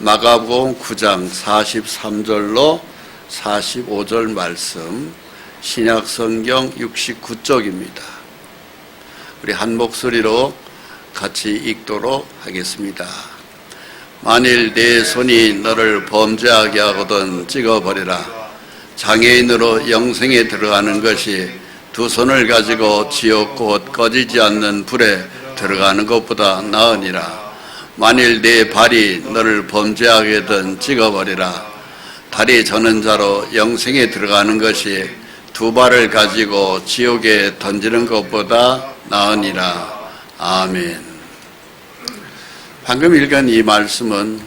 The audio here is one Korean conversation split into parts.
마가복음 9장 43절로 45절 말씀, 신약성경 69쪽입니다. 우리 한 목소리로 같이 읽도록 하겠습니다. 만일 네 손이 너를 범죄하게 하거든 찍어버리라. 장애인으로 영생에 들어가는 것이 두 손을 가지고 지옥 곧 꺼지지 않는 불에 들어가는 것보다 나으니라. 만일 네 발이 너를 범죄하게든 찍어버리라. 다리 저는 자로 영생에 들어가는 것이 두 발을 가지고 지옥에 던지는 것보다 나으니라. 아멘. 방금 읽은 이 말씀은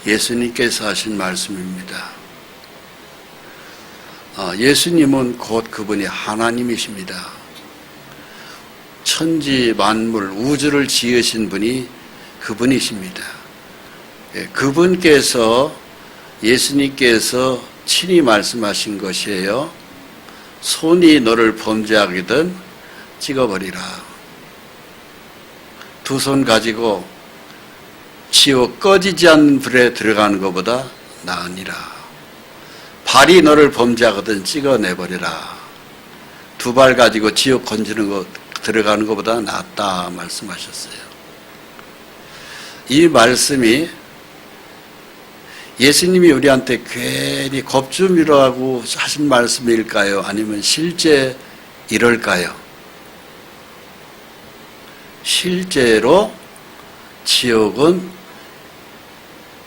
예수님께서 하신 말씀입니다. 예수님은 곧 그분이 하나님이십니다. 천지 만물 우주를 지으신 분이 그분이십니다. 그분께서, 예수님께서 친히 말씀하신 것이에요. 손이 너를 범죄하거든 찍어버리라. 두 손 가지고 지옥 꺼지지 않는 불에 들어가는 것보다 나으니라. 발이 너를 범죄하거든 찍어내버리라. 두 발 가지고 지옥 건지는 것, 들어가는 것보다 낫다 말씀하셨어요. 이 말씀이 예수님이 우리한테 괜히 겁주미라고 하신 말씀일까요? 아니면 실제 이럴까요? 실제로 지옥은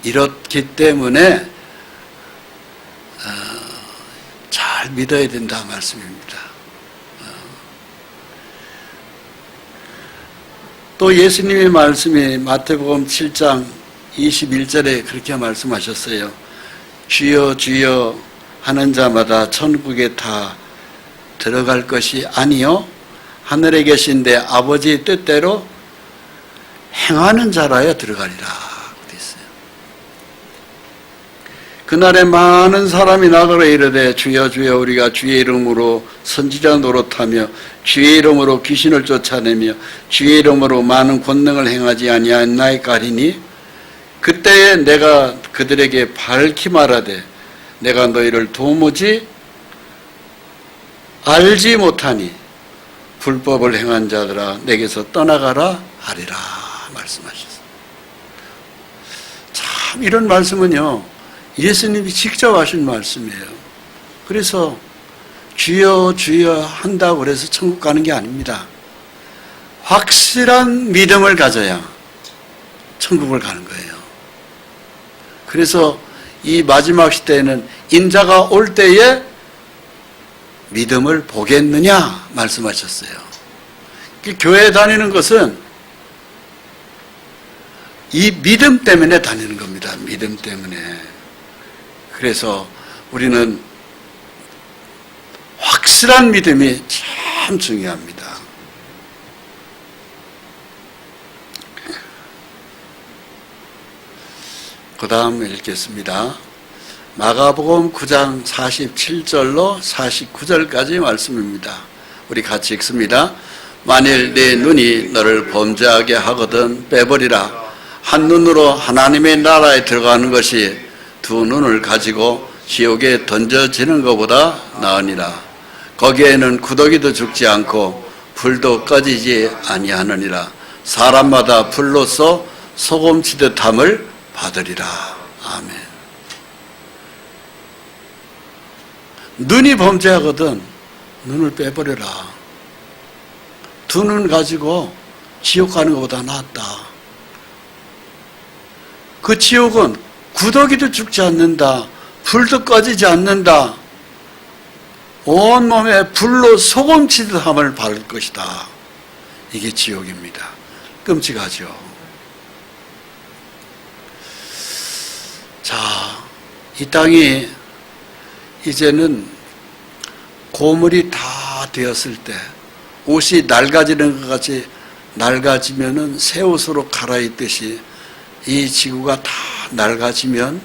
이렇기 때문에 잘 믿어야 된다 말씀입니다. 또 예수님의 말씀이 마태복음 7장 21절에 그렇게 말씀하셨어요. 주여 주여 하는 자마다 천국에 다 들어갈 것이 아니요 하늘에 계신데 아버지 뜻대로 행하는 자라야 들어가리라 그랬어요. 그날에 많은 사람이 나더러 이르되 주여 주여 우리가 주의 이름으로 선지자 노릇하며 주의 이름으로 귀신을 쫓아내며 주의 이름으로 많은 권능을 행하지 아니하였나이까 하리니 그때에 내가 그들에게 밝히 말하되 내가 너희를 도무지 알지 못하니 불법을 행한 자들아 내게서 떠나가라 하리라 말씀하셨어요. 참 이런 말씀은요 예수님이 직접 하신 말씀이에요. 그래서 주여 주여 한다고 그래서 천국 가는 게 아닙니다. 확실한 믿음을 가져야 천국을 가는 거예요. 그래서 이 마지막 시대에는 인자가 올 때에 믿음을 보겠느냐 말씀하셨어요. 교회 다니는 것은 이 믿음 때문에 다니는 겁니다. 믿음 때문에. 그래서 우리는 확실한 믿음이 참 중요합니다. 그 다음 읽겠습니다. 마가복음 9장 47절로 49절까지 말씀입니다. 우리 같이 읽습니다. 만일 네 눈이 너를 범죄하게 하거든 빼버리라. 한 눈으로 하나님의 나라에 들어가는 것이 두 눈을 가지고 지옥에 던져지는 것보다 나으니라. 거기에는 구더기도 죽지 않고 불도 꺼지지 아니하느니라. 사람마다 불로써 소금치듯 함을 받으리라. 아멘. 눈이 범죄하거든 눈을 빼버려라. 두 눈 가지고 지옥 가는 것보다 낫다. 그 지옥은 구더기도 죽지 않는다. 불도 꺼지지 않는다. 온몸에 불로 소금치듯 함을 받을 것이다. 이게 지옥입니다. 끔찍하죠. 자, 이 땅이 이제는 고물이 다 되었을 때 옷이 낡아지는 것 같이 낡아지면은 새 옷으로 갈아입듯이 이 지구가 다 낡아지면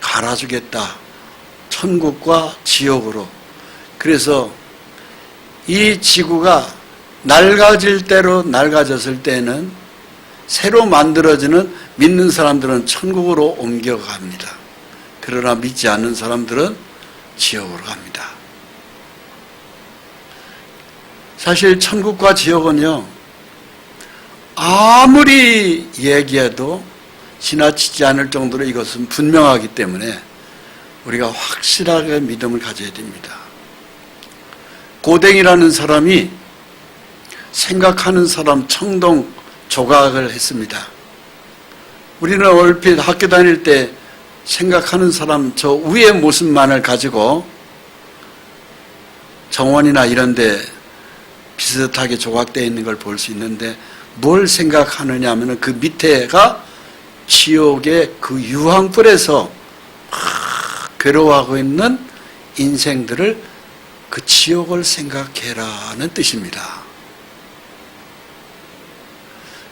갈아주겠다. 천국과 지옥으로. 그래서 이 지구가 낡아질 대로 낡아졌을 때는 새로 만들어지는 믿는 사람들은 천국으로 옮겨갑니다. 그러나 믿지 않는 사람들은 지옥으로 갑니다. 사실 천국과 지옥은요, 아무리 얘기해도 지나치지 않을 정도로 이것은 분명하기 때문에 우리가 확실하게 믿음을 가져야 됩니다. 고댕이라는 사람이 생각하는 사람 청동 조각을 했습니다. 우리는 얼핏 학교 다닐 때 생각하는 사람 저 위의 모습만을 가지고 정원이나 이런 데 비슷하게 조각되어 있는 걸 볼 수 있는데, 뭘 생각하느냐 하면 그 밑에가 지옥의 그 유황불에서 괴로워하고 있는 인생들을, 그 지옥을 생각해라는 뜻입니다.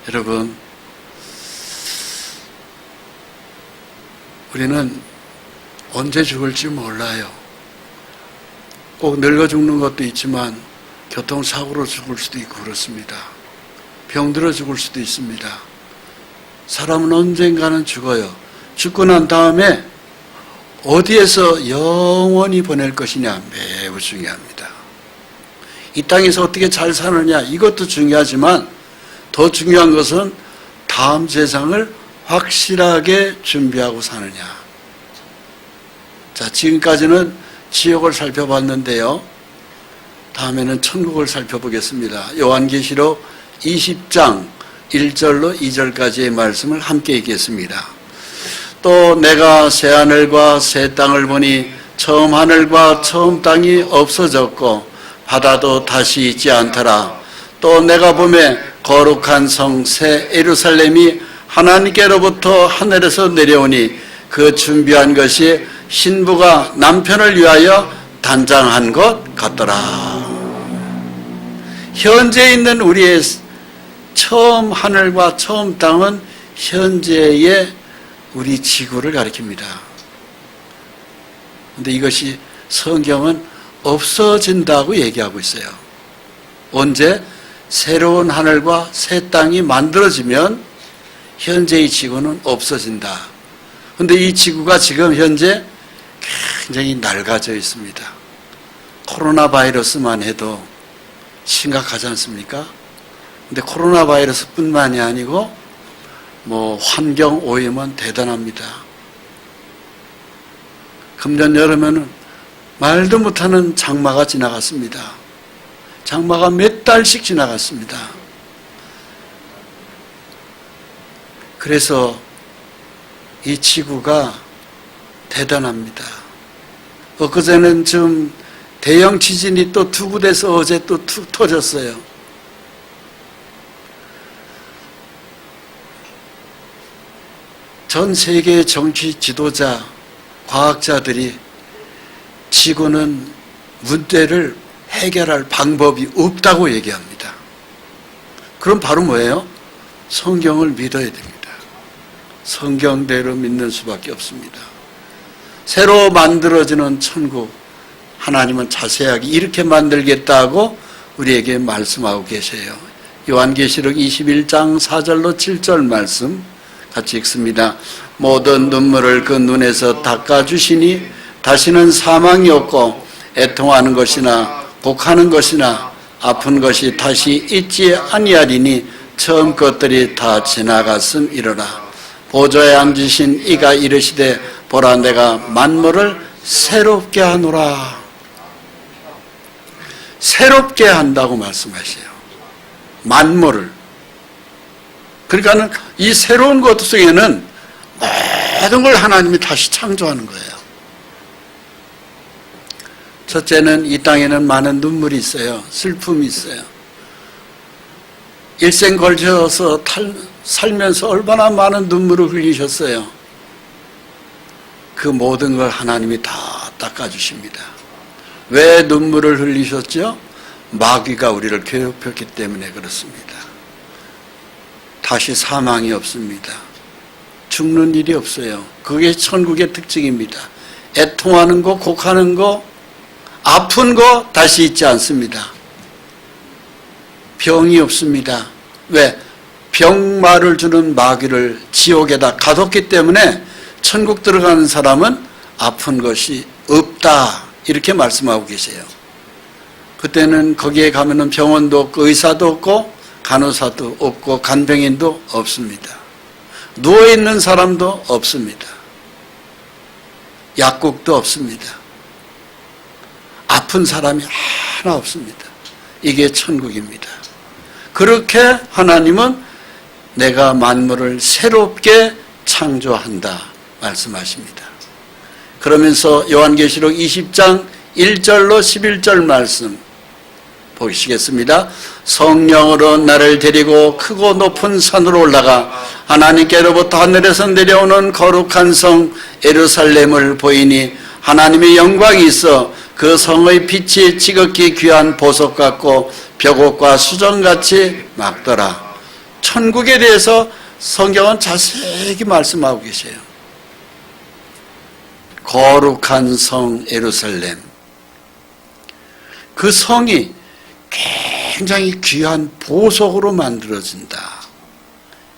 여러분, 우리는 언제 죽을지 몰라요. 꼭 늙어 죽는 것도 있지만 교통사고로 죽을 수도 있고 그렇습니다. 병들어 죽을 수도 있습니다. 사람은 언젠가는 죽어요. 죽고 난 다음에 어디에서 영원히 보낼 것이냐, 매우 중요합니다. 이 땅에서 어떻게 잘 사느냐, 이것도 중요하지만 더 중요한 것은 다음 세상을 확실하게 준비하고 사느냐. 자, 지금까지는 지옥을 살펴봤는데요, 다음에는 천국을 살펴보겠습니다. 요한계시록 20장 1절로 2절까지의 말씀을 함께 읽겠습니다. 또 내가 새 하늘과 새 땅을 보니 처음 하늘과 처음 땅이 없어졌고 바다도 다시 있지 않더라. 또 내가 보매 거룩한 성 새 예루살렘이 하나님께로부터 하늘에서 내려오니 그 준비한 것이 신부가 남편을 위하여 단장한 것 같더라. 현재 있는 우리의 처음 하늘과 처음 땅은 현재의 우리 지구를 가리킵니다. 그런데 이것이 성경은 없어진다고 얘기하고 있어요. 언제? 새로운 하늘과 새 땅이 만들어지면 현재의 지구는 없어진다. 그런데 이 지구가 지금 현재 굉장히 낡아져 있습니다. 코로나 바이러스만 해도 심각하지 않습니까? 근데 코로나 바이러스뿐만이 아니고 환경 오염은 대단합니다. 금년 여름에는 말도 못하는 장마가 지나갔습니다. 장마가 몇 달씩 지나갔습니다. 그래서 이 지구가 대단합니다. 엊그제는 좀 대형 지진이 또 투구돼서 어제 또 툭 터졌어요. 전 세계의 정치 지도자, 과학자들이 지구는 문제를 해결할 방법이 없다고 얘기합니다. 그럼 바로 뭐예요? 성경을 믿어야 됩니다. 성경대로 믿는 수밖에 없습니다. 새로 만들어지는 천국, 하나님은 자세하게 이렇게 만들겠다고 우리에게 말씀하고 계세요. 요한계시록 21장 4절로 7절 말씀 같이 읽습니다. 모든 눈물을 그 눈에서 닦아주시니 다시는 사망이 없고 애통하는 것이나 곡하는 것이나 아픈 것이 다시 있지 아니하리니 처음 것들이 다 지나갔음이로라. 보좌에 앉으신 이가 이르시되 보라 내가 만물을 새롭게 하노라. 새롭게 한다고 말씀하세요. 만물을. 그러니까는 이 새로운 것 속에는 모든 걸 하나님이 다시 창조하는 거예요. 첫째는 이 땅에는 많은 눈물이 있어요. 슬픔이 있어요. 일생 걸쳐서 살면서 얼마나 많은 눈물을 흘리셨어요. 그 모든 걸 하나님이 다 닦아주십니다. 왜 눈물을 흘리셨죠? 마귀가 우리를 괴롭혔기 때문에 그렇습니다. 다시 사망이 없습니다. 죽는 일이 없어요. 그게 천국의 특징입니다. 애통하는 거, 곡하는 거, 아픈 거 다시 있지 않습니다. 병이 없습니다. 왜? 병마를 주는 마귀를 지옥에다 가뒀기 때문에 천국 들어가는 사람은 아픈 것이 없다, 이렇게 말씀하고 계세요. 그때는 거기에 가면은 병원도 없고 의사도 없고 간호사도 없고 간병인도 없습니다. 누워있는 사람도 없습니다. 약국도 없습니다. 아픈 사람이 하나 없습니다. 이게 천국입니다. 그렇게 하나님은 내가 만물을 새롭게 창조한다 말씀하십니다. 그러면서 요한계시록 20장 1절로 11절 말씀 보시겠습니다. 성령으로 나를 데리고 크고 높은 산으로 올라가 하나님께로부터 하늘에서 내려오는 거룩한 성 예루살렘을 보이니 하나님의 영광이 있어 그 성의 빛이 지극히 귀한 보석 같고 벽옥과 수정같이 막더라. 천국에 대해서 성경은 자세히 말씀하고 계세요. 거룩한 성 예루살렘, 그 성이 굉장히 귀한 보석으로 만들어진다,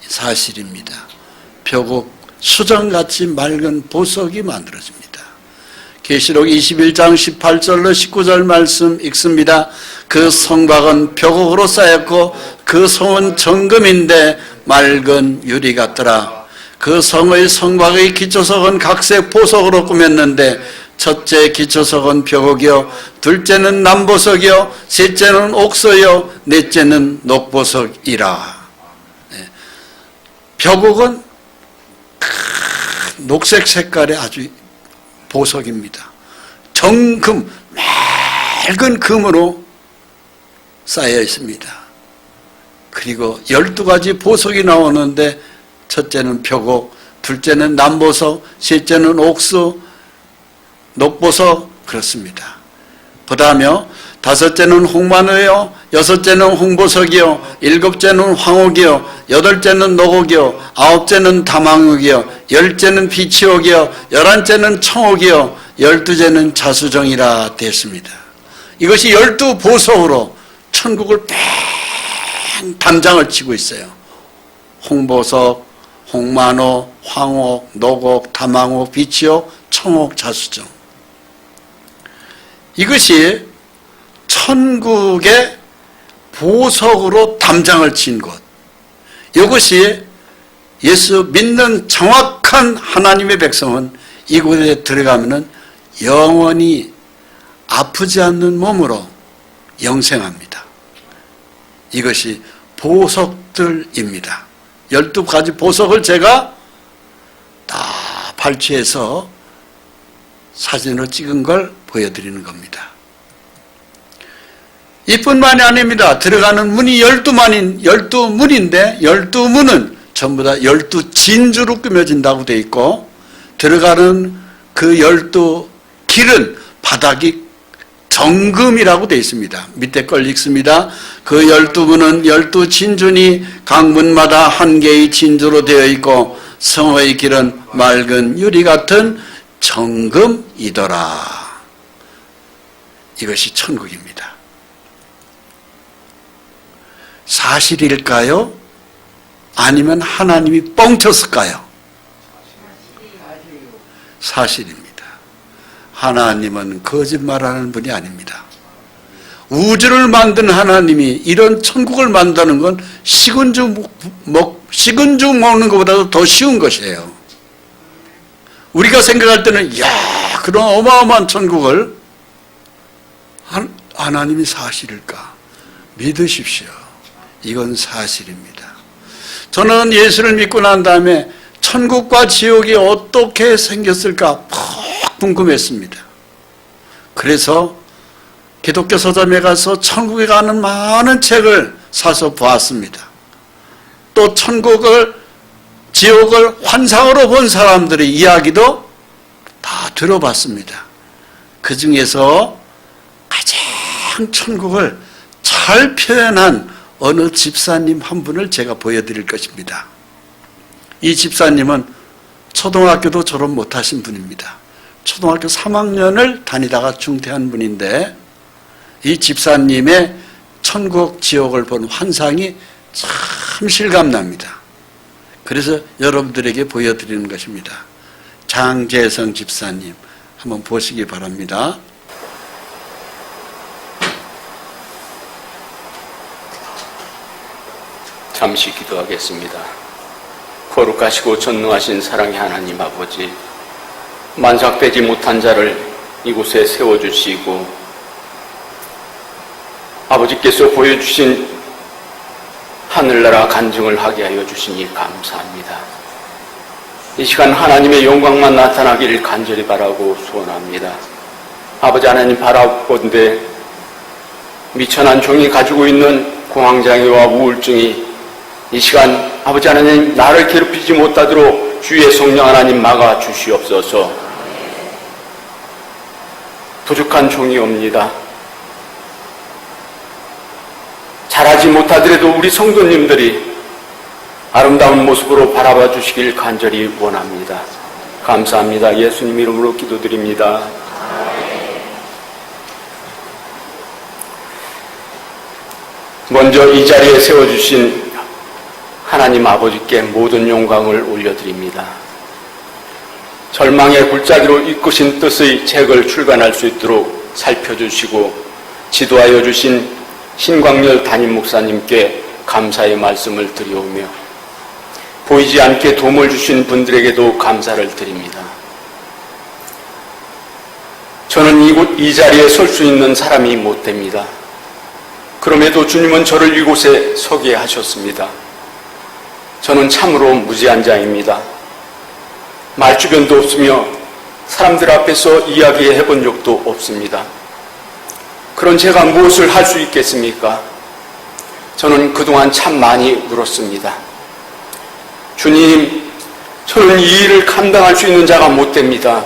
사실입니다. 벽옥, 수정같이 맑은 보석이 만들어집니다. 계시록 21장 18절로 19절 말씀 읽습니다. 그 성곽은 벽옥으로 쌓였고 그 성은 정금인데 맑은 유리 같더라. 그 성의 성곽의 기초석은 각색 보석으로 꾸몄는데 첫째 기초석은 벽옥이요, 둘째는 남보석이요, 셋째는 옥서요, 넷째는 녹보석이라. 벽옥은 녹색 색깔의 아주 보석입니다. 정금, 맑은 금으로 쌓여 있습니다. 그리고 12가지 보석이 나오는데 첫째는 벽옥, 둘째는 남보석, 셋째는 옥수, 녹보석, 그렇습니다. 그 다음에 다섯째는 홍마노요, 여섯째는 홍보석이요, 일곱째는 황옥이요, 여덟째는 녹옥이요, 아홉째는 다망옥이요, 열째는 비치옥이요, 열한째는 청옥이요, 열두째는 자수정이라 됐습니다. 이것이 12보석으로 천국을 뺑 담장을 치고 있어요. 홍보석, 홍마노, 황옥, 녹옥, 다망옥, 비치옥, 청옥, 자수정. 이것이 천국의 보석으로 담장을 친 곳. 이것이 예수 믿는 정확한 하나님의 백성은 이곳에 들어가면 영원히 아프지 않는 몸으로 영생합니다. 이것이 보석들입니다. 12가지 보석을 제가 다 발췌해서 사진으로 찍은 걸 보여드리는 겁니다. 이뿐만이 아닙니다. 들어가는 문이 12문인데 12문은 전부 다 12진주로 꾸며진다고 되어 있고, 들어가는 그 12길은 바닥이 정금이라고 되어 있습니다. 밑에 걸 읽습니다. 그 12문은 12진주니 각 문마다 한 개의 진주로 되어 있고 성의 길은 맑은 유리 같은 정금이더라. 이것이 천국입니다. 사실일까요? 아니면 하나님이 뻥쳤을까요? 사실입니다. 하나님은 거짓말하는 분이 아닙니다. 우주를 만든 하나님이 이런 천국을 만드는 건 식은죽 먹는 것보다도 더 쉬운 것이에요. 우리가 생각할 때는 그런 어마어마한 천국을 하나님이 사실일까? 믿으십시오. 이건 사실입니다. 저는 예수를 믿고 난 다음에 천국과 지옥이 어떻게 생겼을까 궁금했습니다. 그래서 기독교 서점에 가서 천국에 가는 많은 책을 사서 보았습니다. 또 천국을, 지옥을 환상으로 본 사람들의 이야기도 다 들어봤습니다. 그 중에서 가장 천국을 잘 표현한 어느 집사님 한 분을 제가 보여드릴 것입니다. 이 집사님은 초등학교도 졸업 못하신 분입니다. 초등학교 3학년을 다니다가 중퇴한 분인데, 이 집사님의 천국 지옥을 본 환상이 참 참 실감납니다. 그래서 여러분들에게 보여드리는 것입니다. 장재성 집사님 한번 보시기 바랍니다. 잠시 기도하겠습니다. 거룩하시고 전능하신 사랑의 하나님 아버지, 만삭되지 못한 자를 이곳에 세워주시고 아버지께서 보여주신 하늘나라 간증을 하게 하여 주시니 감사합니다. 이 시간 하나님의 영광만 나타나기를 간절히 바라고 소원합니다. 아버지 하나님 바라보건대 미천한 종이 가지고 있는 공황장애와 우울증이 이 시간 아버지 하나님 나를 괴롭히지 못하도록 주의 성령 하나님 막아 주시옵소서. 부족한 종이옵니다. 잘하지 못하더라도 우리 성도님들이 아름다운 모습으로 바라봐 주시길 간절히 원합니다. 감사합니다. 예수님 이름으로 기도드립니다. 먼저 이 자리에 세워주신 하나님 아버지께 모든 영광을 올려드립니다. 절망의 굴짜기로 이끄신 뜻의 책을 출간할 수 있도록 살펴주시고 지도하여 주신 신광열 담임 목사님께 감사의 말씀을 드리오며 보이지 않게 도움을 주신 분들에게도 감사를 드립니다. 저는 이 자리에 설 수 있는 사람이 못 됩니다. 그럼에도 주님은 저를 이곳에 서게 하셨습니다. 저는 참으로 무지한 자입니다. 말주변도 없으며 사람들 앞에서 이야기해 본 적도 없습니다. 그런 제가 무엇을 할 수 있겠습니까? 저는 그동안 참 많이 울었습니다. 주님, 저는 이 일을 감당할 수 있는 자가 못 됩니다.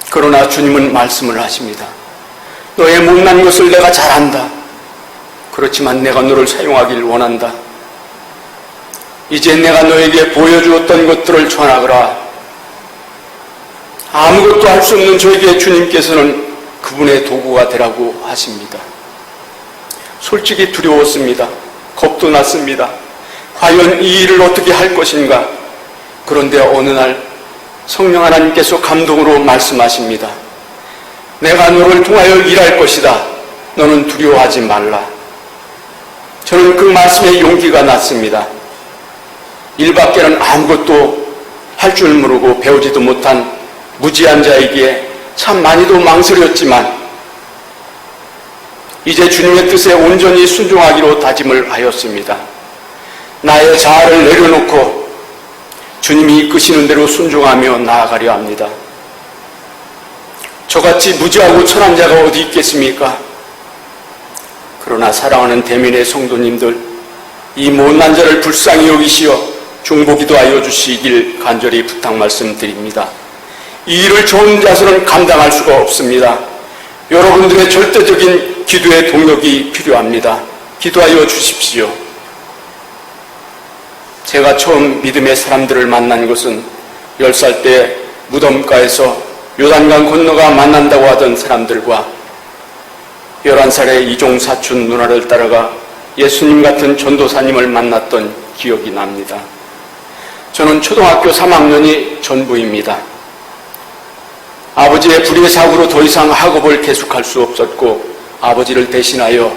그러나 주님은 말씀을 하십니다. 너의 못난 것을 내가 잘한다. 그렇지만 내가 너를 사용하길 원한다. 이제 내가 너에게 보여주었던 것들을 전하거라. 아무것도 할 수 없는 저에게 주님께서는 그분의 도구가 되라고 하십니다. 솔직히 두려웠습니다. 겁도 났습니다. 과연 이 일을 어떻게 할 것인가? 그런데 어느 날 성령 하나님께서 감동으로 말씀하십니다. 내가 너를 통하여 일할 것이다. 너는 두려워하지 말라. 저는 그 말씀에 용기가 났습니다. 일밖에는 아무것도 할 줄 모르고 배우지도 못한 무지한 자에게 참 많이도 망설였지만 이제 주님의 뜻에 온전히 순종하기로 다짐을 하였습니다. 나의 자아를 내려놓고 주님이 이끄시는 대로 순종하며 나아가려 합니다. 저같이 무지하고 천한 자가 어디 있겠습니까? 그러나 사랑하는 대민의 성도님들, 이 못난 자를 불쌍히 여기시어 중보기도 하여 주시길 간절히 부탁 말씀드립니다. 이 일을 저 혼자서는 감당할 수가 없습니다. 여러분들의 절대적인 기도의 동력이 필요합니다. 기도하여 주십시오. 제가 처음 믿음의 사람들을 만난 것은 10살 때 무덤가에서 요단강 건너가 만난다고 하던 사람들과 11살의 이종 사촌 누나를 따라가 예수님 같은 전도사님을 만났던 기억이 납니다. 저는 초등학교 3학년이 전부입니다. 아버지의 불의의 사고로 더 이상 학업을 계속할 수 없었고 아버지를 대신하여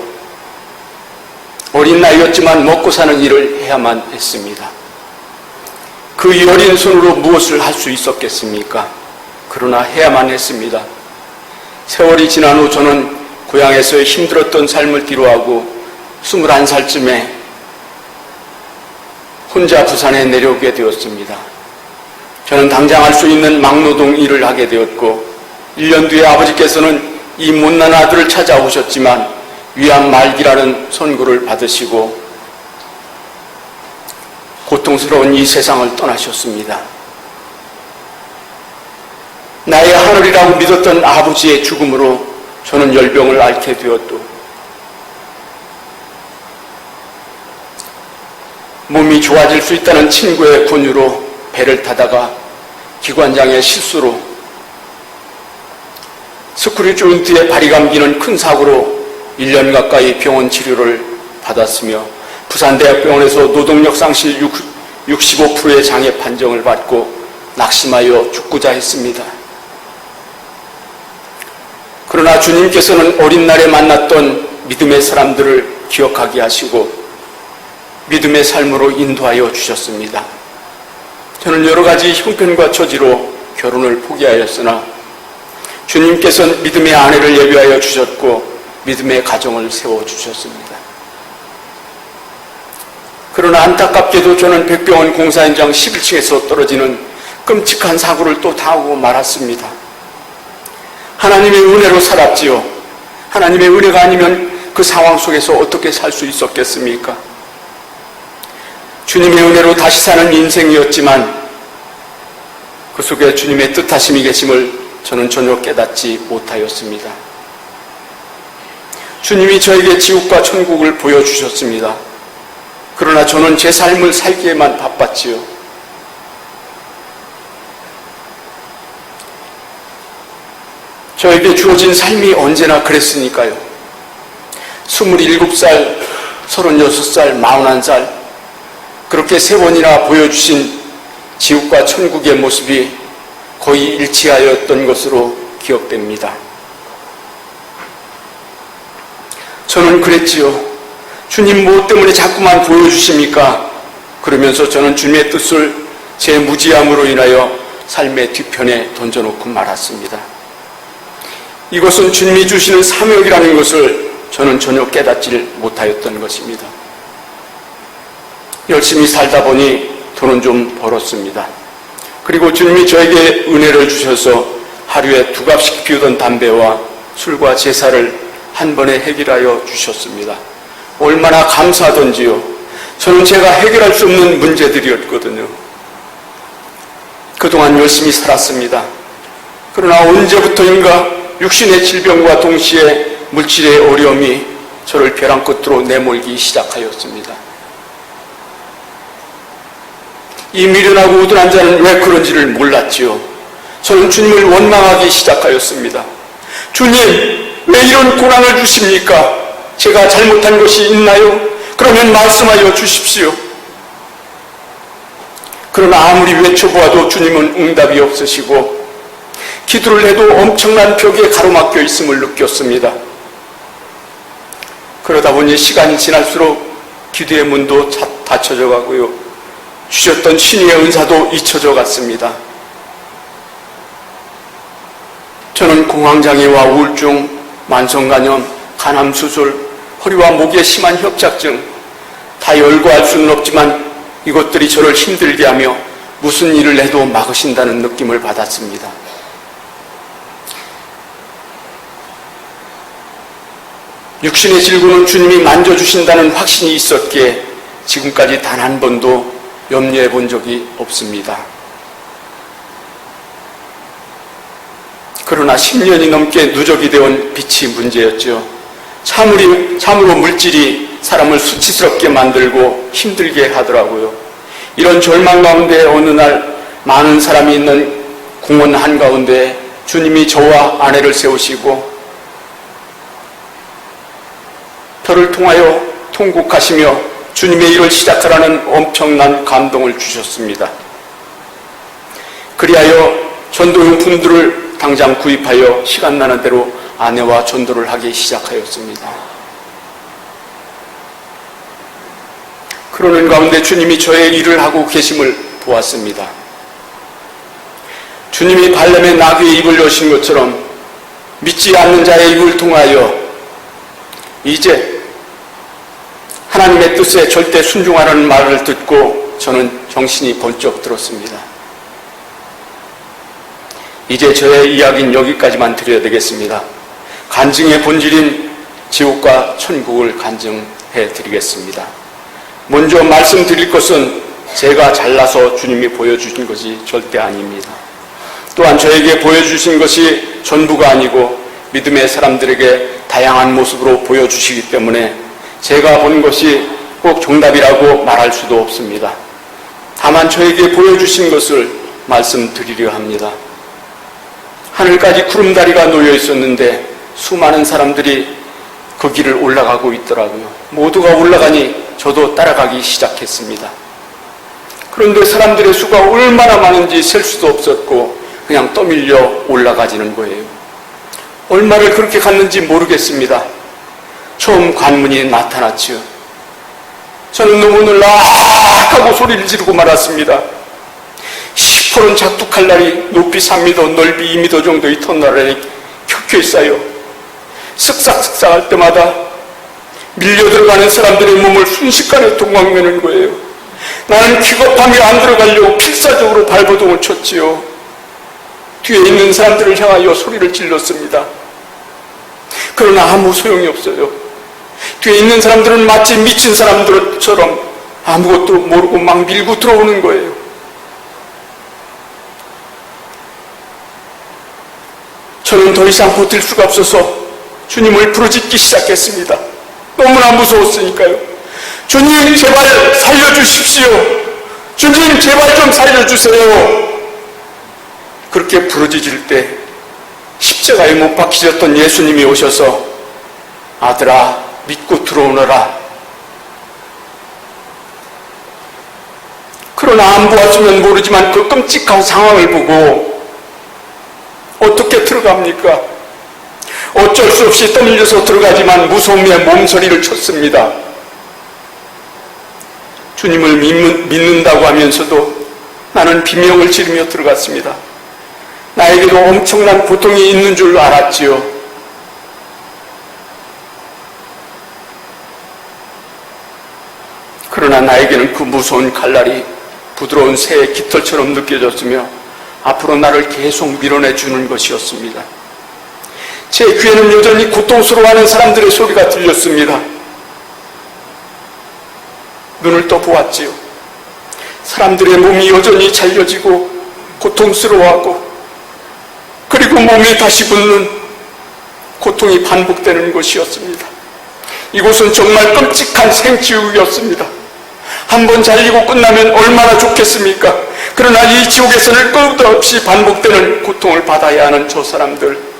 어린 나이였지만 먹고 사는 일을 해야만 했습니다. 그 어린 손으로 무엇을 할 수 있었겠습니까? 그러나 해야만 했습니다. 세월이 지난 후 저는 고향에서 힘들었던 삶을 뒤로하고 21살쯤에 혼자 부산에 내려오게 되었습니다. 저는 당장 할 수 있는 막노동 일을 하게 되었고 1년 뒤에 아버지께서는 이 못난 아들을 찾아오셨지만 위암 말기라는 선고를 받으시고 고통스러운 이 세상을 떠나셨습니다. 나의 하늘이라고 믿었던 아버지의 죽음으로 저는 열병을 앓게 되었고 몸이 좋아질 수 있다는 친구의 권유로 배를 타다가 기관장의 실수로 스크류 조인트에 발이 감기는 큰 사고로 1년 가까이 병원 치료를 받았으며 부산대학병원에서 노동력 상실 65%의 장애 판정을 받고 낙심하여 죽고자 했습니다. 그러나 주님께서는 어린 날에 만났던 믿음의 사람들을 기억하게 하시고 믿음의 삶으로 인도하여 주셨습니다. 저는 여러 가지 형편과 처지로 결혼을 포기하였으나 주님께서는 믿음의 아내를 예비하여 주셨고 믿음의 가정을 세워주셨습니다. 그러나 안타깝게도 저는 백병원 공사 현장 11층에서 떨어지는 끔찍한 사고를 또 당하고 말았습니다. 하나님의 은혜로 살았지요. 하나님의 은혜가 아니면 그 상황 속에서 어떻게 살 수 있었겠습니까? 주님의 은혜로 다시 사는 인생이었지만 그 속에 주님의 뜻하심이 계심을 저는 전혀 깨닫지 못하였습니다. 주님이 저에게 지옥과 천국을 보여주셨습니다. 그러나 저는 제 삶을 살기에만 바빴지요. 저에게 주어진 삶이 언제나 그랬으니까요. 27살, 36살, 41살 그렇게 3번이나 보여주신 지옥과 천국의 모습이 거의 일치하였던 것으로 기억됩니다. 저는 그랬지요. 주님 무엇 때문에 자꾸만 보여주십니까? 그러면서 저는 주님의 뜻을 제 무지함으로 인하여 삶의 뒤편에 던져놓고 말았습니다. 이것은 주님이 주시는 사명이라는 것을 저는 전혀 깨닫지를 못하였던 것입니다. 열심히 살다 보니 돈은 좀 벌었습니다. 그리고 주님이 저에게 은혜를 주셔서 하루에 2갑씩 피우던 담배와 술과 제사를 한 번에 해결하여 주셨습니다. 얼마나 감사하던지요. 저는 제가 해결할 수 없는 문제들이었거든요. 그동안 열심히 살았습니다. 그러나 언제부터인가 육신의 질병과 동시에 물질의 어려움이 저를 벼랑 끝으로 내몰기 시작하였습니다. 이 미련하고 우둔한 자는 왜 그런지를 몰랐지요. 저는 주님을 원망하기 시작하였습니다. 주님, 왜 이런 고난을 주십니까? 제가 잘못한 것이 있나요? 그러면 말씀하여 주십시오. 그러나 아무리 외쳐보아도 주님은 응답이 없으시고 기도를 해도 엄청난 벽에 가로막혀 있음을 느꼈습니다. 그러다 보니 시간이 지날수록 기도의 문도 닫혀져 가고요. 주셨던 신의 은사도 잊혀져 갔습니다. 저는 공황장애와 우울증, 만성간염, 간암수술, 허리와 목에 심한 협착증, 다 열거할 수는 없지만 이것들이 저를 힘들게 하며 무슨 일을 해도 막으신다는 느낌을 받았습니다. 육신의 질구는 주님이 만져주신다는 확신이 있었기에 지금까지 단 한 번도 염려해 본 적이 없습니다. 그러나 10년이 넘게 누적이 되어온 빛이 문제였죠. 참으로 물질이 사람을 수치스럽게 만들고 힘들게 하더라고요. 이런 절망 가운데 어느 날 많은 사람이 있는 공원 한가운데 주님이 저와 아내를 세우시고 저를 통하여 통곡하시며 주님의 일을 시작하라는 엄청난 감동을 주셨습니다. 그리하여 전도용품들을 당장 구입하여 시간 나는 대로 아내와 전도를 하기 시작하였습니다. 그러는 가운데 주님이 저의 일을 하고 계심을 보았습니다. 주님이 발람의 나귀의 입을 여신 것처럼 믿지 않는 자의 입을 통하여 이제 하나님의 뜻에 절대 순종하라는 말을 듣고 저는 정신이 번쩍 들었습니다. 이제 저의 이야기는 여기까지만 드려야 되겠습니다. 간증의 본질인 지옥과 천국을 간증해 드리겠습니다. 먼저 말씀드릴 것은 제가 잘나서 주님이 보여주신 것이 절대 아닙니다. 또한 저에게 보여주신 것이 전부가 아니고 믿음의 사람들에게 다양한 모습으로 보여주시기 때문에 제가 본 것이 꼭 정답이라고 말할 수도 없습니다. 다만 저에게 보여주신 것을 말씀드리려 합니다. 하늘까지 구름다리가 놓여 있었는데 수많은 사람들이 그 길을 올라가고 있더라고요. 모두가 올라가니 저도 따라가기 시작했습니다. 그런데 사람들의 수가 얼마나 많은지 셀 수도 없었고 그냥 떠밀려 올라가지는 거예요. 얼마를 그렇게 갔는지 모르겠습니다. 처음 관문이 나타났지요. 저는 너무 놀라 하고 소리를 지르고 말았습니다. 시퍼런 작두칼날이 높이 3m, 넓이 2m 정도의 터널에 켜켜 쌓여 쓱싹쓱싹 할 때마다 밀려 들어가는 사람들의 몸을 순식간에 동강매는 거예요. 나는 기겁하며 안 들어가려고 필사적으로 발버둥을 쳤지요. 뒤에 있는 사람들을 향하여 소리를 질렀습니다. 그러나 아무 소용이 없어요. 뒤에 있는 사람들은 마치 미친 사람들처럼 아무것도 모르고 막 밀고 들어오는 거예요. 저는 더 이상 버틸 수가 없어서 주님을 부르짖기 시작했습니다. 너무나 무서웠으니까요. 주님 제발 살려주십시오. 주님 제발 좀 살려주세요. 그렇게 부르짖을 때 십자가에 못 박히셨던 예수님이 오셔서 아들아 믿고 들어오너라. 그러나 안 보았으면 모르지만 그 끔찍한 상황을 보고 어떻게 들어갑니까? 어쩔 수 없이 떠밀려서 들어가지만 무서움에 몸서리를 쳤습니다. 주님을 믿는다고 하면서도 나는 비명을 지르며 들어갔습니다. 나에게도 엄청난 고통이 있는 줄 알았지요. 그러나 나에게는 그 무서운 칼날이 부드러운 새의 깃털처럼 느껴졌으며 앞으로 나를 계속 밀어내주는 것이었습니다. 제 귀에는 여전히 고통스러워하는 사람들의 소리가 들렸습니다. 눈을 떠 보았지요. 사람들의 몸이 여전히 잘려지고 고통스러워하고 그리고 몸에 다시 붙는 고통이 반복되는 것이었습니다. 이곳은 정말 끔찍한 생지옥이었습니다. 한번 잘리고 끝나면 얼마나 좋겠습니까? 그러나 이 지옥에서는 끝없이 반복되는 고통을 받아야 하는 저 사람들,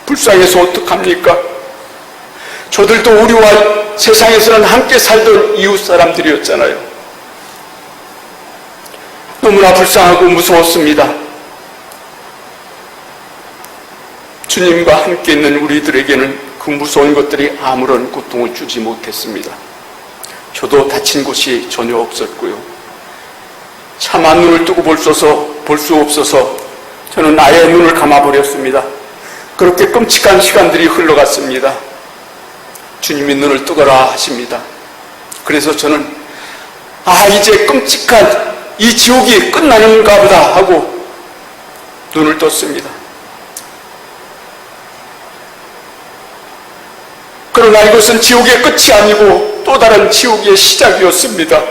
불쌍해서 어떡합니까? 저들도 우리와 세상에서는 함께 살던 이웃 사람들이었잖아요. 너무나 불쌍하고 무서웠습니다. 주님과 함께 있는 우리들에게는 그 무서운 것들이 아무런 고통을 주지 못했습니다. 저도 다친 곳이 전혀 없었고요. 차마 눈을 뜨고 볼 수 없어서 저는 아예 눈을 감아버렸습니다. 그렇게 끔찍한 시간들이 흘러갔습니다. 주님이 눈을 뜨거라 하십니다. 그래서 저는 이제 끔찍한 이 지옥이 끝나는가 보다 하고 눈을 떴습니다. 그러나 이것은 지옥의 끝이 아니고 또 다른 지옥의 시작이었습니다.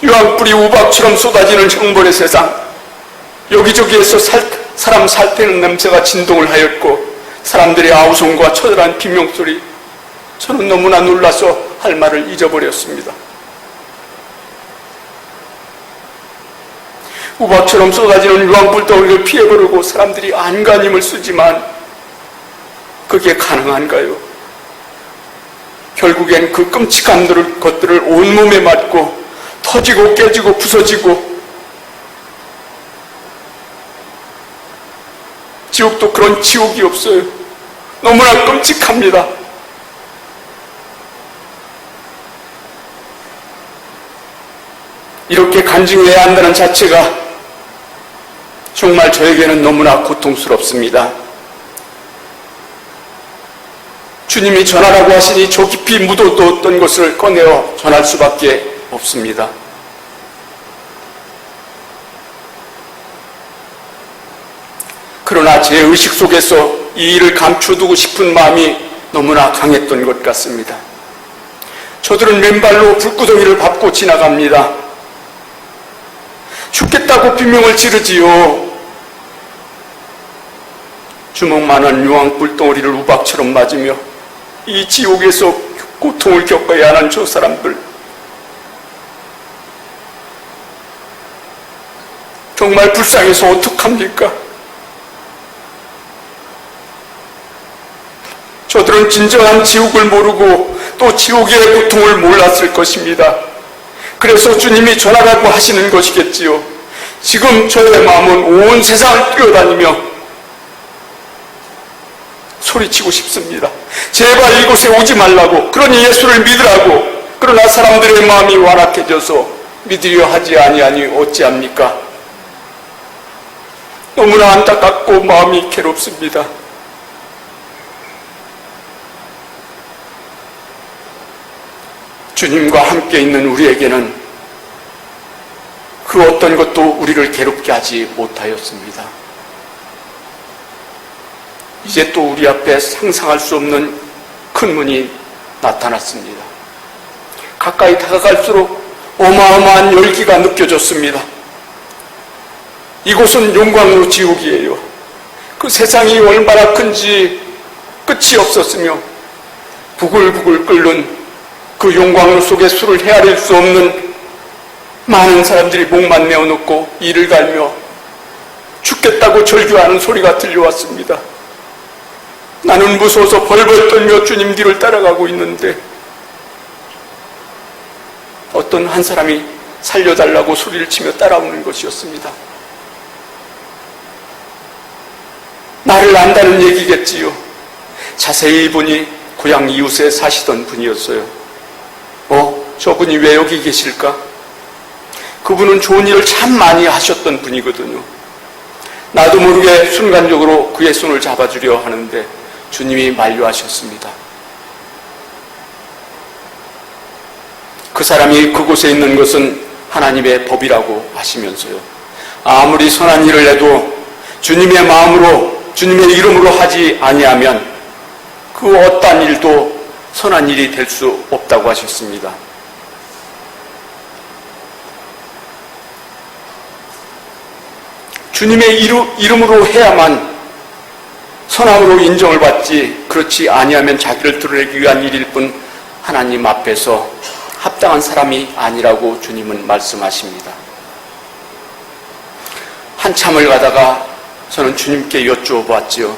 유황불이 우박처럼 쏟아지는 형벌의 세상, 여기저기에서 사람 살태는 냄새가 진동을 하였고 사람들의 아우성과 처절한 비명소리, 저는 너무나 놀라서 할 말을 잊어버렸습니다. 우박처럼 쏟아지는 유황불 덩어리를 피해보려고 사람들이 안간힘을 쓰지만 그게 가능한가요? 결국엔 그 끔찍한 것들을 온몸에 맞고 터지고 깨지고 부서지고, 지옥도 그런 지옥이 없어요. 너무나 끔찍합니다. 이렇게 간증해야 한다는 자체가 정말 저에게는 너무나 고통스럽습니다. 주님이 전하라고 하시니 저 깊이 묻어두었던 것을 꺼내어 전할 수밖에 없습니다. 그러나 제 의식 속에서 이 일을 감춰두고 싶은 마음이 너무나 강했던 것 같습니다. 저들은 맨발로 불구덩이를 밟고 지나갑니다. 죽겠다고 비명을 지르지요. 주먹만한 유황불 덩어리를 우박처럼 맞으며 이 지옥에서 고통을 겪어야 하는 저 사람들, 정말 불쌍해서 어떡합니까? 저들 그들은 진정한 지옥을 모르고 또 지옥의 고통을 몰랐을 것입니다. 그래서 주님이 전하라고 하시는 것이겠지요. 지금 저의 마음은 온 세상을 뛰어다니며 소리치고 싶습니다. 제발 이곳에 오지 말라고, 그러니 예수를 믿으라고. 그러나 사람들의 마음이 완악해져서 믿으려 하지 아니하니 어찌합니까? 너무나 안타깝고 마음이 괴롭습니다. 주님과 함께 있는 우리에게는 그 어떤 것도 우리를 괴롭게 하지 못하였습니다. 이제 또 우리 앞에 상상할 수 없는 큰 문이 나타났습니다. 가까이 다가갈수록 어마어마한 열기가 느껴졌습니다. 이곳은 용광로 지옥이에요. 그 세상이 얼마나 큰지 끝이 없었으며 부글부글 끓는 그 용광로 속에 술을 헤아릴 수 없는 많은 사람들이 목만 내어놓고 이를 갈며 죽겠다고 절규하는 소리가 들려왔습니다. 나는 무서워서 벌벌 떨며 주님 뒤를 따라가고 있는데 어떤 한 사람이 살려달라고 소리를 치며 따라오는 것이었습니다. 나를 안다는 얘기겠지요. 자세히 보니 고향 이웃에 사시던 분이었어요. 저분이 왜 여기 계실까? 그분은 좋은 일을 참 많이 하셨던 분이거든요. 나도 모르게 순간적으로 그의 손을 잡아주려 하는데 주님이 만류하셨습니다. 그 사람이 그곳에 있는 것은 하나님의 법이라고 하시면서요. 아무리 선한 일을 해도 주님의 마음으로, 주님의 이름으로 하지 아니하면 그 어떠한 일도 선한 일이 될 수 없다고 하셨습니다. 주님의 이름으로 해야만 선함으로 인정을 받지, 그렇지 아니하면 자기를 드러내기 위한 일일 뿐 하나님 앞에서 합당한 사람이 아니라고 주님은 말씀하십니다. 한참을 가다가 저는 주님께 여쭈어 봤지요.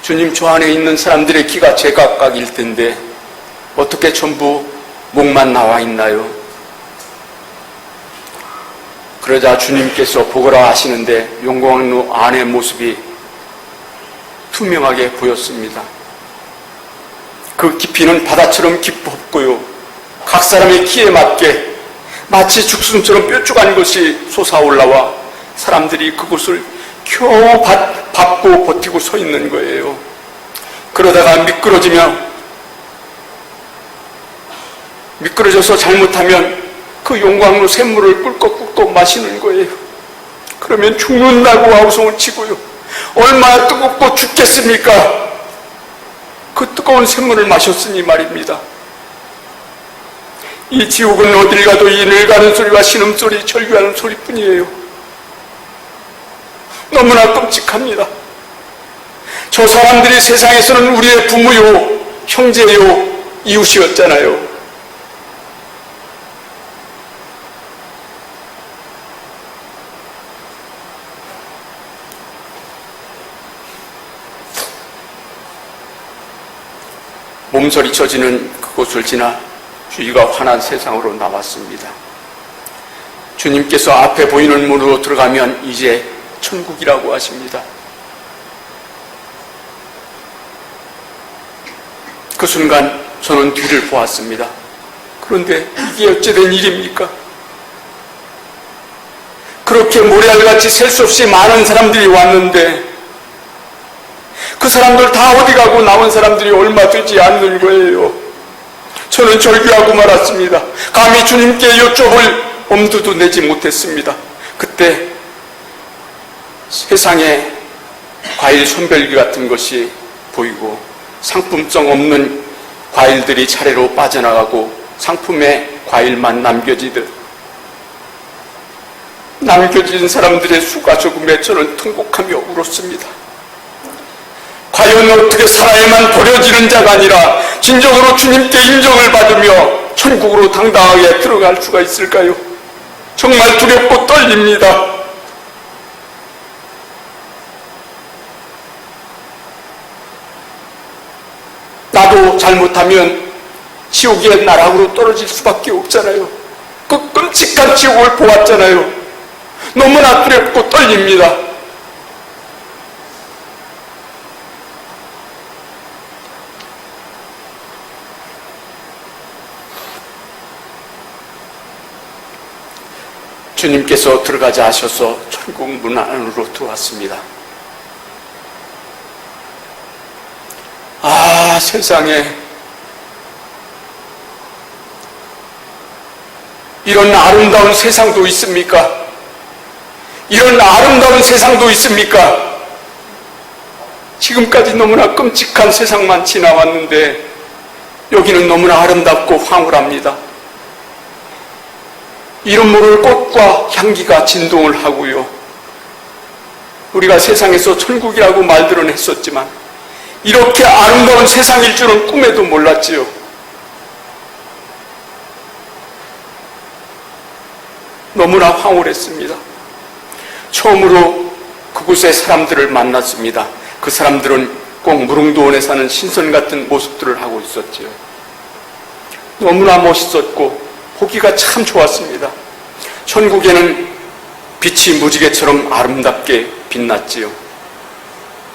주님, 저 안에 있는 사람들의 키가 제각각일 텐데 어떻게 전부 목만 나와 있나요? 그러자 주님께서 보거라 하시는데 용광로 안의 모습이 투명하게 보였습니다. 그 깊이는 바다처럼 깊었고요. 각 사람의 키에 맞게 마치 죽순처럼 뾰족한 것이 솟아올라와 사람들이 그곳을 겨우 밟고 버티고 서 있는 거예요. 그러다가 미끄러져서 잘못하면 그 용광로 샘물을 꿀꺽꿀꺽 마시는 거예요. 그러면 죽는다고 아우성을 치고요. 얼마나 뜨겁고 죽겠습니까? 그 뜨거운 샘물을 마셨으니 말입니다. 이 지옥은 어딜 가도 이 늙가는 소리와 신음소리, 절규하는 소리뿐이에요. 너무나 끔찍합니다. 저 사람들이 세상에서는 우리의 부모요, 형제요, 이웃이었잖아요. 몸서리 쳐지는 그곳을 지나 주의가 환한 세상으로 나왔습니다. 주님께서 앞에 보이는 문으로 들어가면 이제 천국이라고 하십니다. 그 순간 저는 뒤를 보았습니다. 그런데 이게 어찌된 일입니까? 그렇게 모래알같이 셀 수 없이 많은 사람들이 왔는데 그 사람들 다 어디 가고 나온 사람들이 얼마 되지 않는 거예요. 저는 절규하고 말았습니다. 감히 주님께 여쭤볼 엄두도 내지 못했습니다. 그때 세상에 과일 선별기 같은 것이 보이고 상품성 없는 과일들이 차례로 빠져나가고 상품에 과일만 남겨진 사람들의 수가 적음에 저는 통곡하며 울었습니다. 과연 어떻게 살아야만 버려지는 자가 아니라 진정으로 주님께 인정을 받으며 천국으로 당당하게 들어갈 수가 있을까요? 정말 두렵고 떨립니다. 잘못하면 지옥의 나락으로 떨어질 수밖에 없잖아요. 그 끔찍한 지옥을 보았잖아요. 너무나 두렵고 떨립니다. 주님께서 들어가자 하셔서 천국 문 안으로 들어왔습니다. 아, 세상에 이런 아름다운 세상도 있습니까? 이런 아름다운 세상도 있습니까? 지금까지 너무나 끔찍한 세상만 지나왔는데 여기는 너무나 아름답고 황홀합니다. 이름 모를 꽃과 향기가 진동을 하고요. 우리가 세상에서 천국이라고 말들은 했었지만 이렇게 아름다운 세상일 줄은 꿈에도 몰랐지요. 너무나 황홀했습니다. 처음으로 그곳의 사람들을 만났습니다. 그 사람들은 꼭 무릉도원에 사는 신선 같은 모습들을 하고 있었지요. 너무나 멋있었고 보기가 참 좋았습니다. 천국에는 빛이 무지개처럼 아름답게 빛났지요.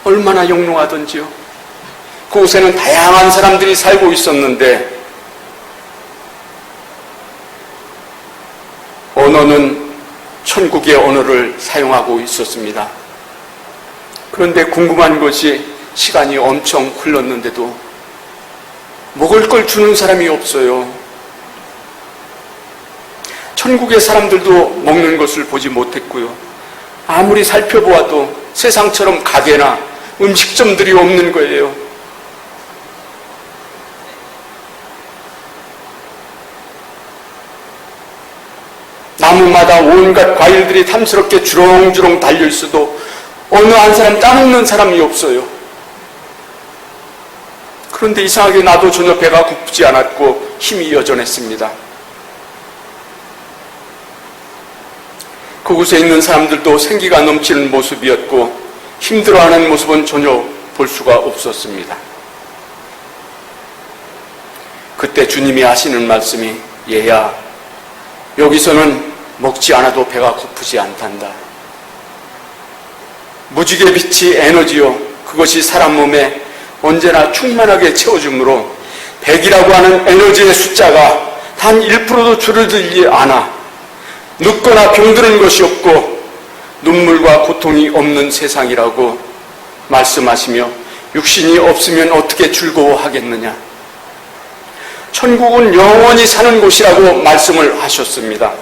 얼마나 영롱하던지요. 그곳에는 다양한 사람들이 살고 있었는데 언어는 천국의 언어를 사용하고 있었습니다. 그런데 궁금한 것이 시간이 엄청 흘렀는데도 먹을 걸 주는 사람이 없어요. 천국의 사람들도 먹는 것을 보지 못했고요. 아무리 살펴보아도 세상처럼 가게나 음식점들이 없는 거예요. 나무마다 온갖 과일들이 탐스럽게 주렁주렁 달려있어도 어느 한 사람 따먹는 사람이 없어요. 그런데 이상하게 나도 전혀 배가 고프지 않았고 힘이 여전했습니다. 그곳에 있는 사람들도 생기가 넘치는 모습이었고 힘들어하는 모습은 전혀 볼 수가 없었습니다. 그때 주님이 하시는 말씀이 얘야, 여기서는 먹지 않아도 배가 고프지 않단다. 무지개 빛이 에너지요. 그것이 사람 몸에 언제나 충만하게 채워주므로 100이라고 하는 에너지의 숫자가 단 1%도 줄어들지 않아 늙거나 병드는 것이 없고 눈물과 고통이 없는 세상이라고 말씀하시며 육신이 없으면 어떻게 즐거워하겠느냐. 천국은 영원히 사는 곳이라고 말씀을 하셨습니다.